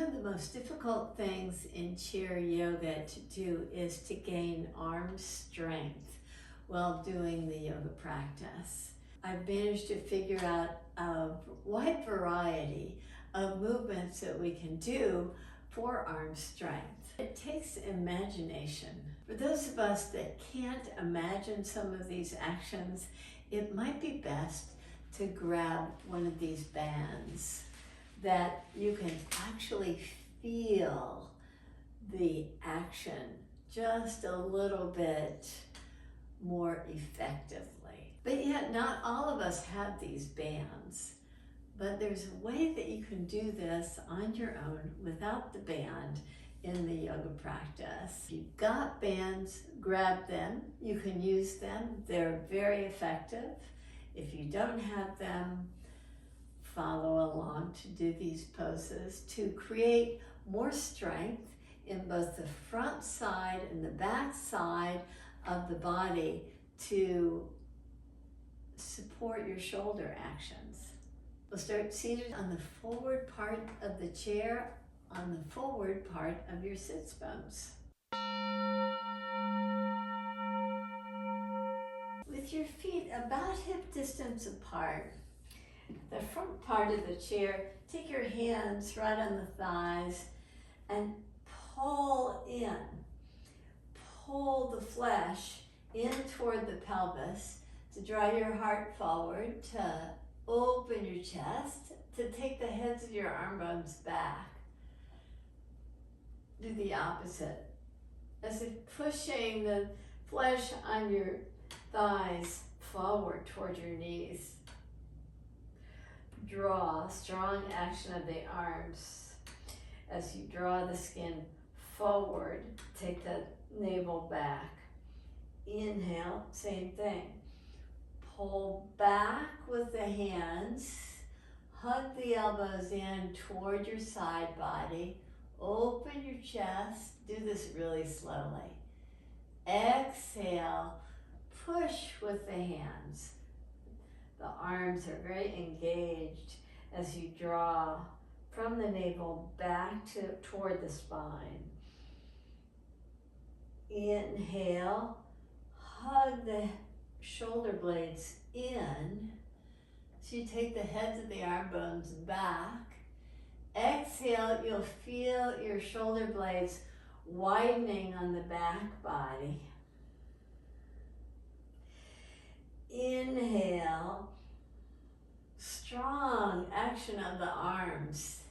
One of the most difficult things in chair yoga to do is to gain arm strength while doing the yoga practice. I've managed to figure out a wide variety of movements that we can do for arm strength. It takes imagination. For those of us that can't imagine some of these actions, it might be best to grab one of these bands that you can actually feel the action just a little bit more effectively. But yet not all of us have these bands, but there's a way that you can do this on your own without the band in the yoga practice. If you've got bands, grab them. You can use them. They're very effective. If you don't have them, follow along to do these poses to create more strength in both the front side and the back side of the body to support your shoulder actions. We'll start seated on the forward part of the chair, on the forward part of your sits bones. With your feet about hip distance apart, the front part of the chair, take your hands right on the thighs and pull in. Pull the flesh in toward the pelvis to draw your heart forward, to open your chest, to take the heads of your arm bones back. Do the opposite, as if pushing the flesh on your thighs forward toward your knees. Draw strong action of the arms as you draw the skin forward. Take the navel back. Inhale, same thing. Pull back with the hands. Hug the elbows in toward your side body. Open your chest. Do this really slowly. Exhale, push with the hands. The arms are very engaged as you draw from the navel back toward the spine. Inhale, hug the shoulder blades in. So you take the heads of the arm bones back. Exhale, you'll feel your shoulder blades widening on the back body. Inhale, strong action of the arms.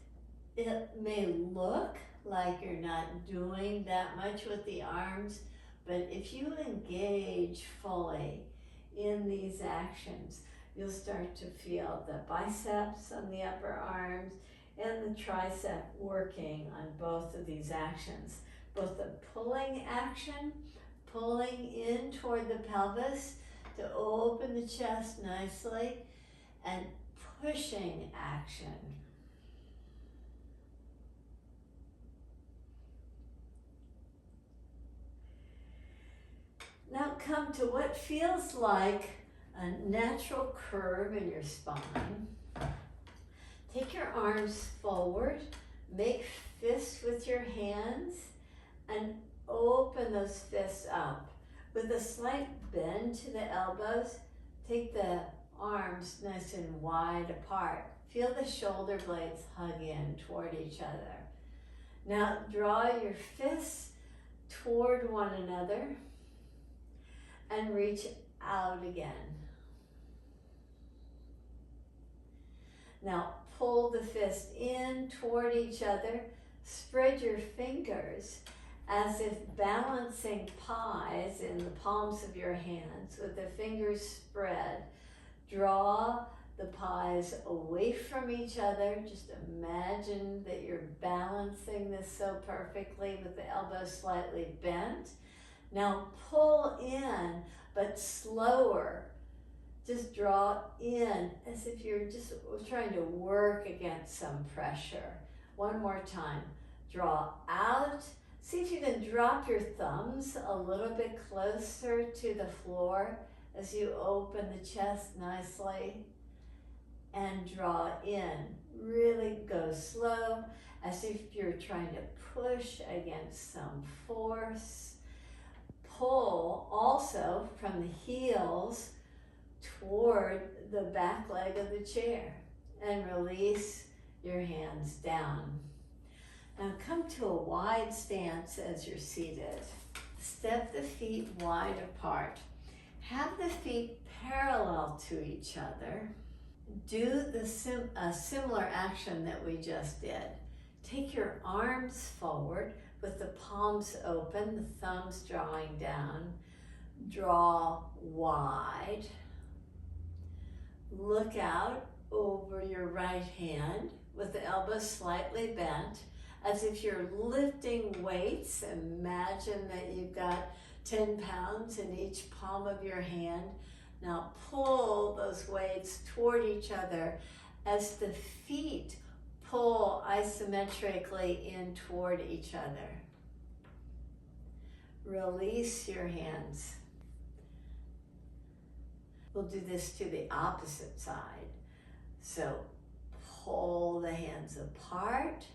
It may look like you're not doing that much with the arms, but if you engage fully in these actions, you'll start to feel the biceps on the upper arms and the tricep working on both of these actions. Both the pulling action, pulling in toward the pelvis to open the chest nicely, and pushing action. Now come to what feels like a natural curve in your spine. Take your arms forward, make fists with your hands, and open those fists up. With a slight bend to the elbows, take the arms nice and wide apart. Feel the shoulder blades hug in toward each other. Now draw your fists toward one another and reach out again. Now pull the fist in toward each other. Spread your fingers as if balancing pies in the palms of your hands with the fingers spread. Draw the pies away from each other. Just imagine that you're balancing this so perfectly with the elbows slightly bent. Now pull in, but slower. Just draw in as if you're just trying to work against some pressure. One more time. Draw out. See if you can drop your thumbs a little bit closer to the floor as you open the chest nicely. And draw in. Really go slow as if you're trying to push against some force. Pull also from the heels toward the back leg of the chair and release your hands down. Now come to a wide stance as you're seated. Step the feet wide apart. Have the feet parallel to each other. Do a similar action that we just did. Take your arms forward with the palms open, the thumbs drawing down. Draw wide. Look out over your right hand with the elbows slightly bent, as if you're lifting weights. Imagine that you've got 10 pounds in each palm of your hand. Now pull those weights toward each other as the feet pull isometrically in toward each other. Release your hands. We'll do this to the opposite side. So pull the hands apart,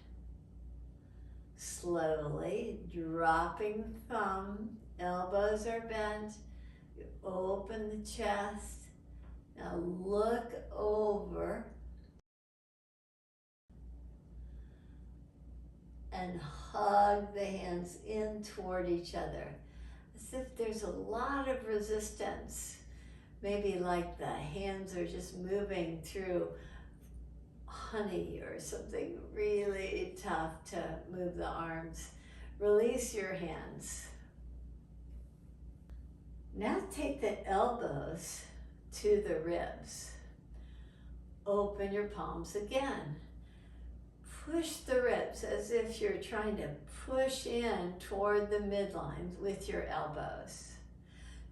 slowly dropping the thumb, elbows are bent, you open the chest. Now look over and hug the hands in toward each other, as if there's a lot of resistance. Maybe like the hands are just moving through honey or something really tough to move the arms. Release your hands. Now take the elbows to the ribs. Open your palms again. Push the ribs as if you're trying to push in toward the midline with your elbows.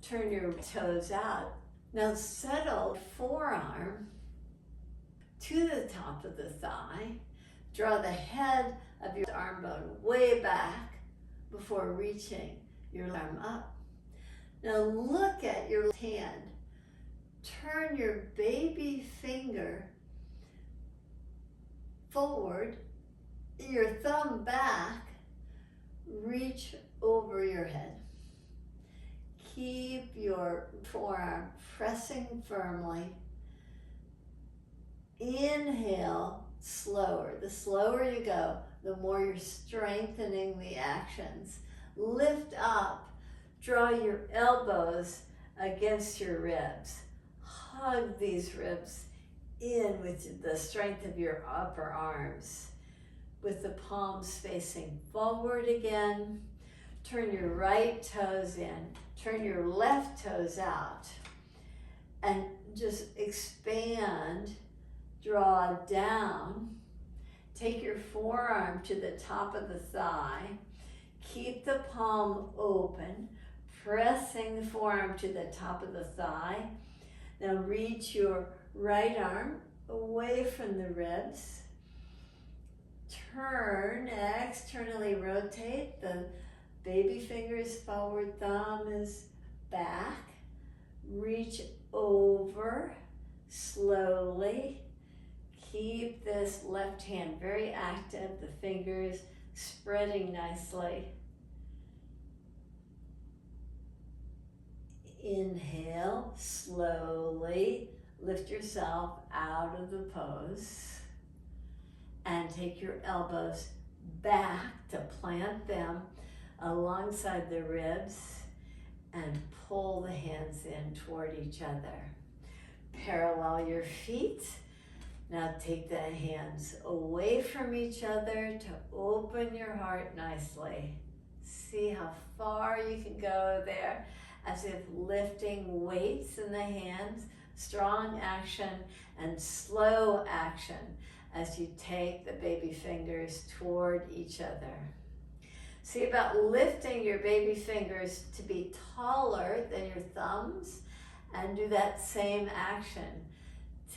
Turn your toes out. Now settle forearm to the top of the thigh. Draw the head of your arm bone way back before reaching your arm up. Now look at your left hand. Turn your baby finger forward, your thumb back, reach over your head. Keep your forearm pressing firmly. Inhale, slower. The slower you go, the more you're strengthening the actions. Lift up, draw your elbows against your ribs. Hug these ribs in with the strength of your upper arms. With the palms facing forward again. Turn your right toes in. Turn your left toes out. And just expand, draw down. Take your forearm to the top of the thigh. Keep the palm open, pressing the forearm to the top of the thigh. Now reach your right arm away from the ribs. Turn, externally rotate. The baby fingers forward, thumb is back. Reach over slowly. Keep this left hand very active, the fingers spreading nicely. Inhale, slowly lift yourself out of the pose and take your elbows back to plant them alongside the ribs and pull the hands in toward each other. Parallel your feet. Now take the hands away from each other to open your heart nicely. See how far you can go there, as if lifting weights in the hands, strong action and slow action as you take the baby fingers toward each other. See about lifting your baby fingers to be taller than your thumbs and do that same action.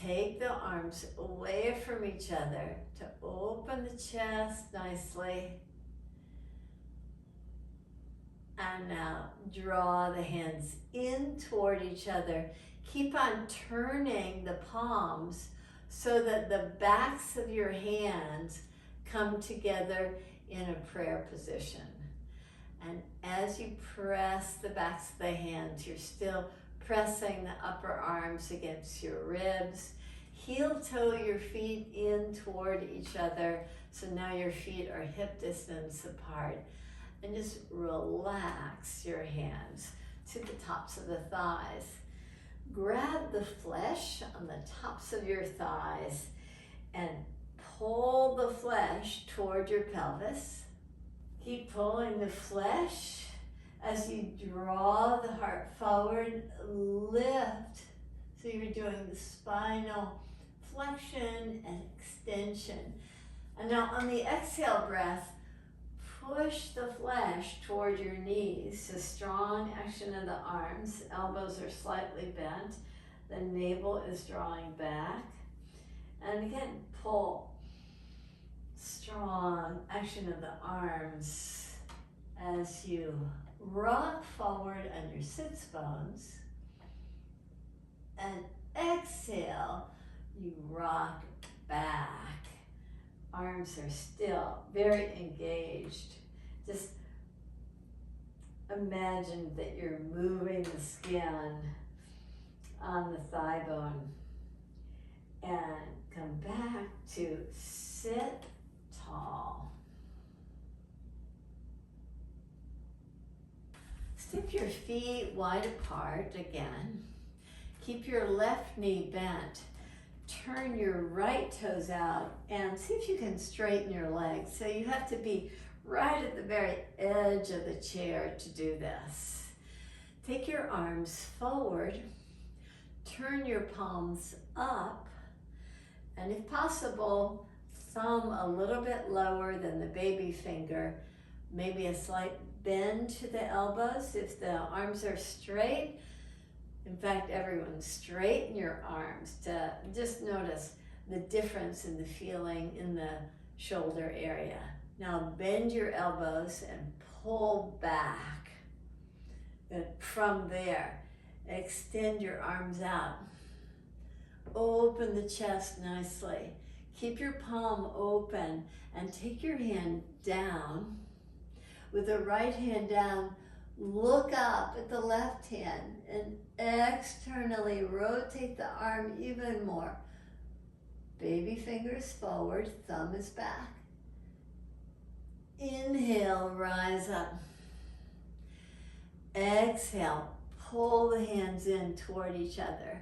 Take the arms away from each other to open the chest nicely. And now draw the hands in toward each other. Keep on turning the palms so that the backs of your hands come together in a prayer position. And as you press the backs of the hands, you're still pressing the upper arms against your ribs. Heel toe your feet in toward each other. So now your feet are hip distance apart. And just relax your hands to the tops of the thighs. Grab the flesh on the tops of your thighs and pull the flesh toward your pelvis. Keep pulling the flesh as you draw the heart forward, lift. So you're doing the spinal flexion and extension. And now on the exhale breath, push the flesh toward your knees. So strong action of the arms, elbows are slightly bent, the navel is drawing back. And again, pull. Strong action of the arms as you rock forward on your sits bones. And exhale, you rock back. Arms are still very engaged. Just imagine that you're moving the skin on the thigh bone. And come back to sit tall. Step your feet wide apart again. Keep your left knee bent. Turn your right toes out and see if you can straighten your legs. So you have to be right at the very edge of the chair to do this. Take your arms forward. Turn your palms up. And if possible, thumb a little bit lower than the baby finger, maybe a slight bend to the elbows if the arms are straight. In fact, everyone, straighten your arms to just notice the difference in the feeling in the shoulder area. Now bend your elbows and pull back. And from there, extend your arms out. Open the chest nicely. Keep your palm open and take your hand down. With the right hand down, look up at the left hand and externally rotate the arm even more. Baby fingers forward, thumb is back. Inhale, rise up. Exhale, pull the hands in toward each other.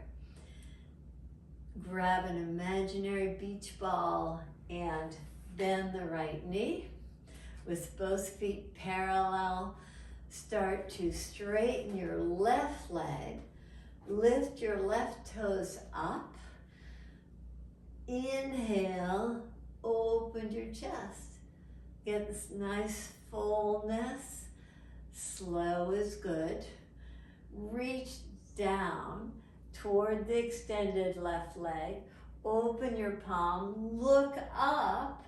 Grab an imaginary beach ball and bend the right knee. With both feet parallel, start to straighten your left leg. Lift your left toes up. Inhale, open your chest. Get this nice fullness. Slow is good. Reach down toward the extended left leg. Open your palm, look up,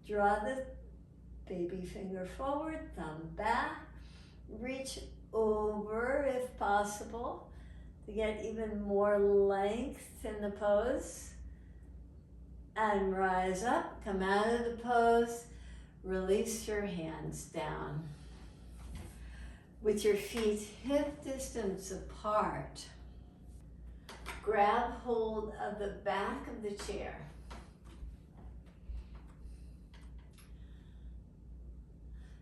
draw the baby finger forward, thumb back. Reach over if possible to get even more length in the pose. And rise up, come out of the pose, release your hands down. With your feet hip distance apart, grab hold of the back of the chair.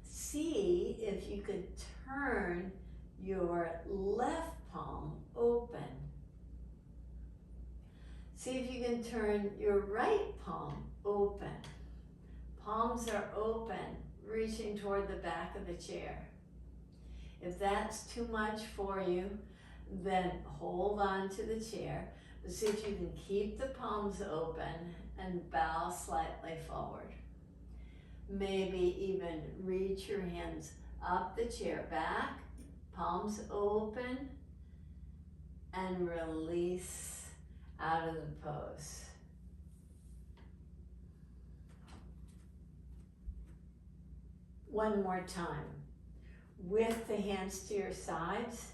See if you could turn your left palm open. See if you can turn your right palm open. Palms are open, reaching toward the back of the chair. If that's too much for you, then hold on to the chair. But see if you can keep the palms open and bow slightly forward. Maybe even reach your hands up the chair back, palms open, and release out of the pose. One more time. With the hands to your sides,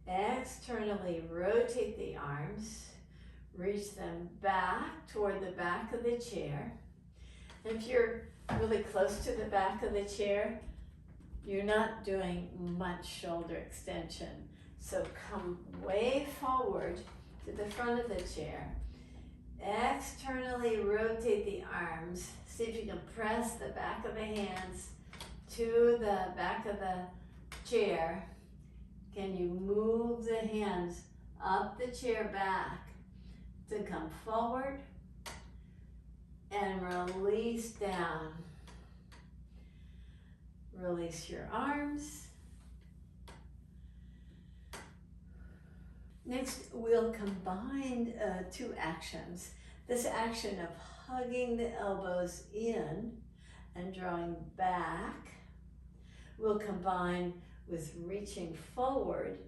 externally rotate the arms, reach them back toward the back of the chair. And if you're really close to the back of the chair, you're not doing much shoulder extension. So come way forward to the front of the chair. Externally rotate the arms. See if you can press the back of the hands to the back of the chair. Can you move the hands up the chair back to come forward and release down? Release your arms. Next, we'll combine two actions. This action of hugging the elbows in and drawing back will combine with reaching forward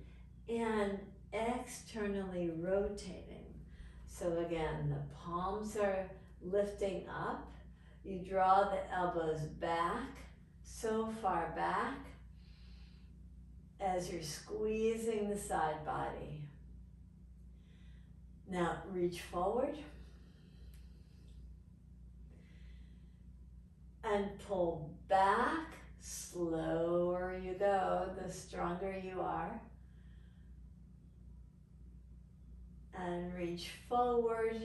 and externally rotating. So again, the palms are lifting up. You draw the elbows back, so far back as you're squeezing the side body. Now reach forward and pull back. Slower you go, the stronger you are. And reach forward.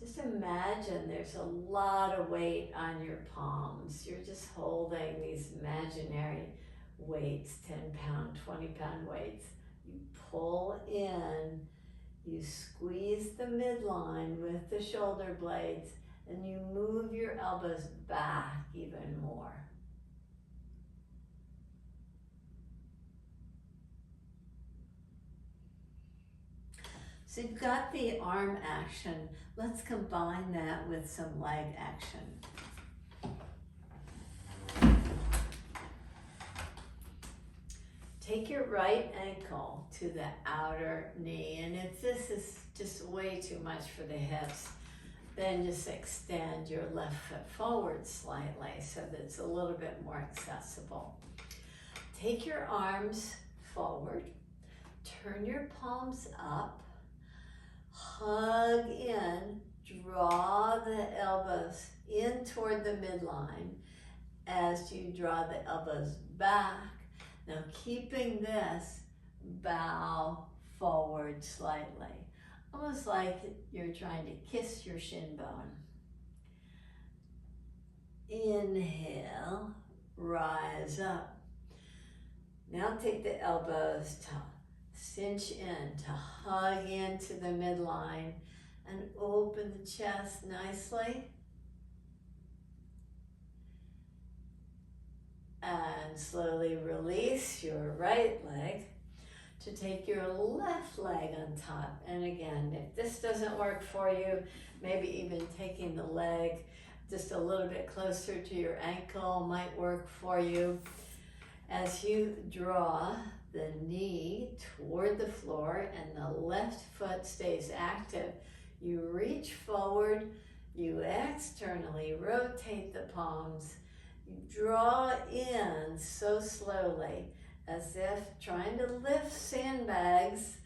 Just imagine there's a lot of weight on your palms. You're just holding these imaginary weights, 10-pound, 20-pound weights. You pull in, you squeeze the midline with the shoulder blades, and you move your elbows back even more. So you've got the arm action. Let's combine that with some leg action. Take your right ankle to the outer knee, and if this is just way too much for the hips, then just extend your left foot forward slightly so that it's a little bit more accessible. Take your arms forward, turn your palms up, hug in, draw the elbows in toward the midline as you draw the elbows back. Now keeping this, bow forward slightly, almost like you're trying to kiss your shin bone. Inhale, rise up. Now take the elbows to cinch in, to hug into the midline and open the chest nicely. And slowly release your right leg to take your left leg on top. And again, if this doesn't work for you, maybe even taking the leg just a little bit closer to your ankle might work for you. As you draw the knee toward the floor and the left foot stays active, you reach forward, you externally rotate the palms, you draw in so slowly as if trying to lift sandbags,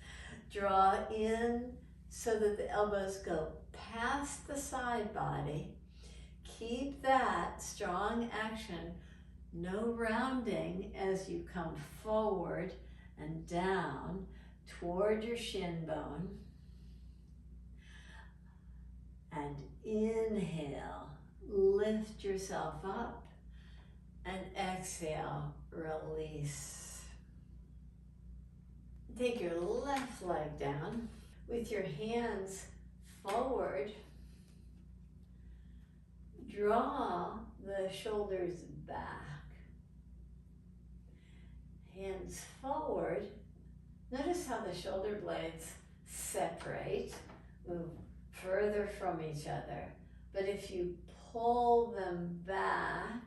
draw in so that the elbows go past the side body. Keep that strong action, no rounding as you come forward and down toward your shin bone. And inhale, lift yourself up, and exhale, release. Take your left leg down with your hands forward. Draw the shoulders back. Hands forward. Notice how the shoulder blades separate, move further from each other. But if you pull them back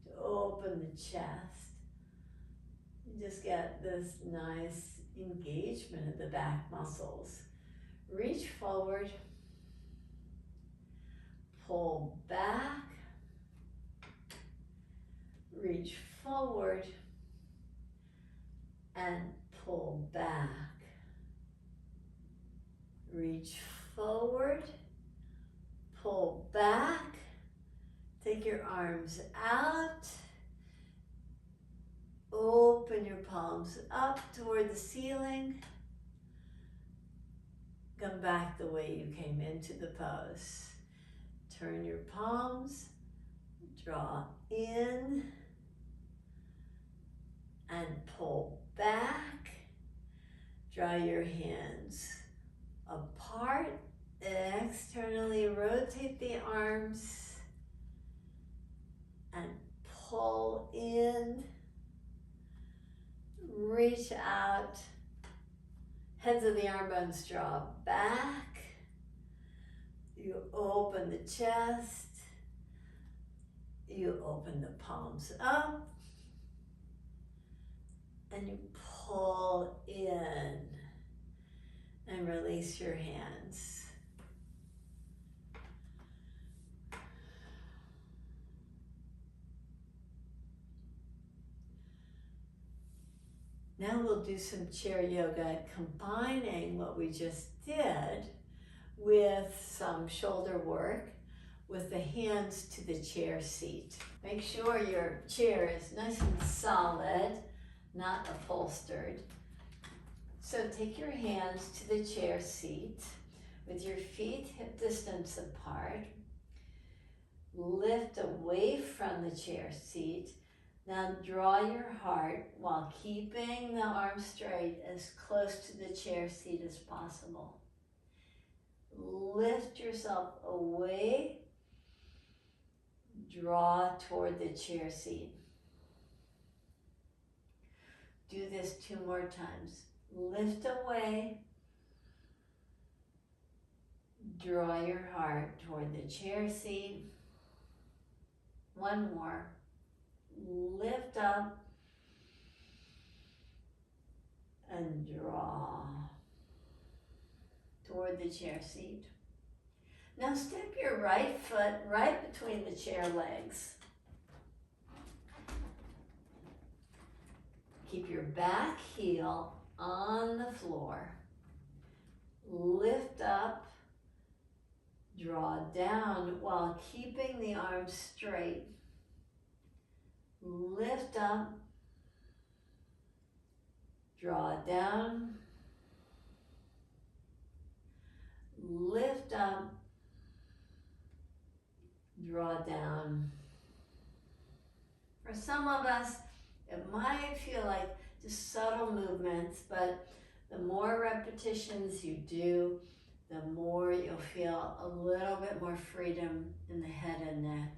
to open the chest, you just get this nice engagement of the back muscles. Reach forward, pull back, reach forward, and pull back. Reach forward, pull back, take take your arms out. Open your palms up toward the ceiling. Come back the way you came into the pose. Turn your palms, draw in, and pull back. Draw your hands apart. Externally rotate the arms and pull in. Reach out. Heads of the arm bones draw back. You open the chest. You open the palms up. And you pull in and release your hands. Now we'll do some chair yoga, combining what we just did with some shoulder work with the hands to the chair seat. Make sure your chair is nice and solid, not upholstered. So take your hands to the chair seat with your feet hip distance apart. Lift away from the chair seat. Now draw your heart while keeping the arms straight as close to the chair seat as possible. Lift yourself away. Draw toward the chair seat. Do this 2 more times. Lift away. Draw your heart toward the chair seat. 1 more. Lift up and draw toward the chair seat. Now step your right foot right between the chair legs. Keep your back heel on the floor. Lift up, draw down while keeping the arms straight. Lift up, draw down, lift up, draw down. For some of us, it might feel like just subtle movements, but the more repetitions you do, the more you'll feel a little bit more freedom in the head and neck.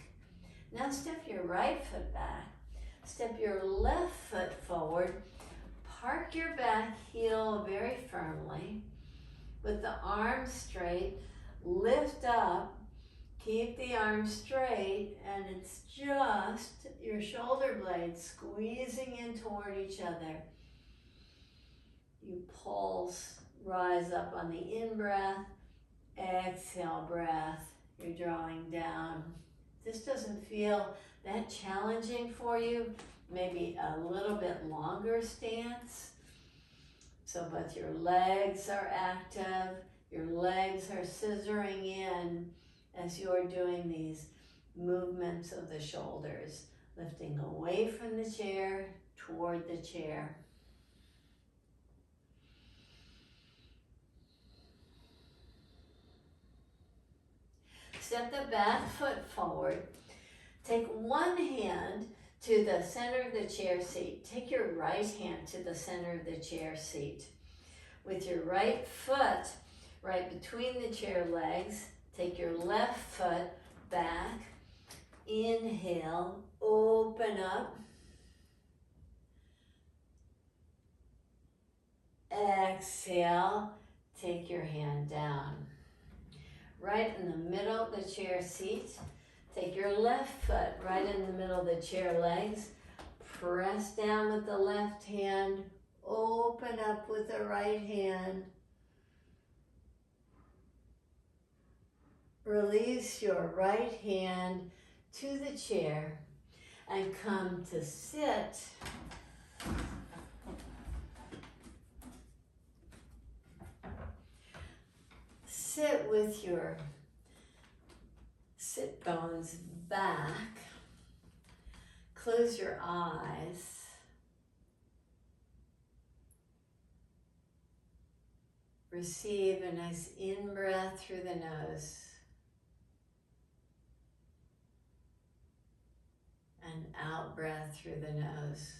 Now step your right foot back. Step your left foot forward. Park your back heel very firmly with the arms straight. Lift up. Keep the arms straight, and it's just your shoulder blades squeezing in toward each other. You pulse, rise up on the in-breath. Exhale breath. You're drawing down. This doesn't feel that challenging for you, maybe a little bit longer stance. So both your legs are active, your legs are scissoring in as you're doing these movements of the shoulders, lifting away from the chair, toward the chair. Step the back foot forward. Take one hand to the center of the chair seat. Take your right hand to the center of the chair seat. With your right foot right between the chair legs, take your left foot back. Inhale, open up. Exhale, take your hand down. Right in the middle of the chair seat, take your left foot right in the middle of the chair legs. Press down with the left hand. Open up with the right hand. Release your right hand to the chair and come to sit. Sit with your Sit bones back. Close your eyes. Receive a nice in-breath through the nose and out-breath through the nose.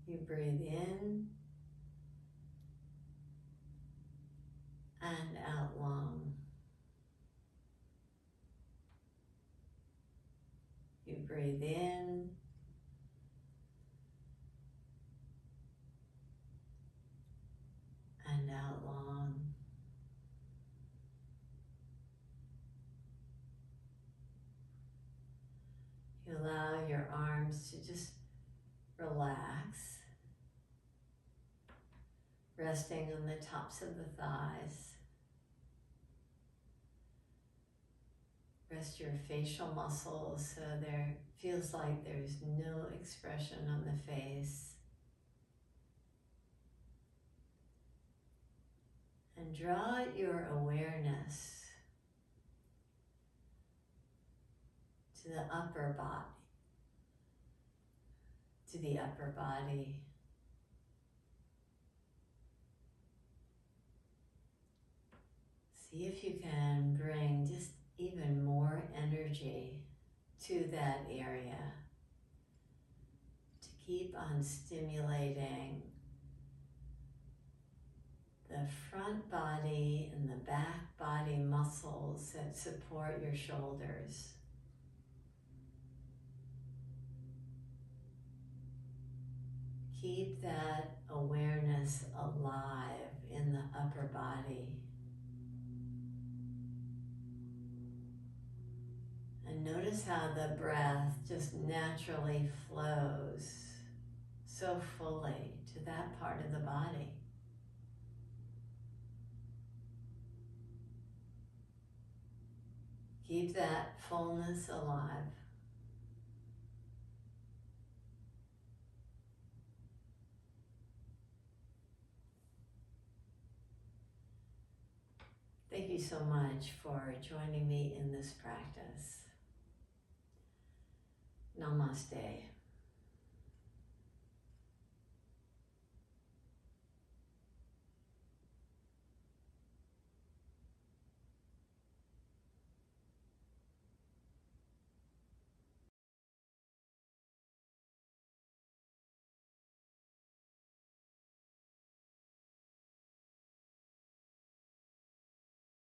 You breathe in and out long. You breathe in and out long. You allow your arms to just relax, resting on the tops of the thighs. Rest your facial muscles so there feels like there's no expression on the face. And draw your awareness to the upper body, See if you can bring just even more energy to that area to keep on stimulating the front body and the back body muscles that support your shoulders. Keep that awareness alive in the upper body. And notice how the breath just naturally flows so fully to that part of the body. Keep that fullness alive. Thank you so much for joining me in this practice. Namaste.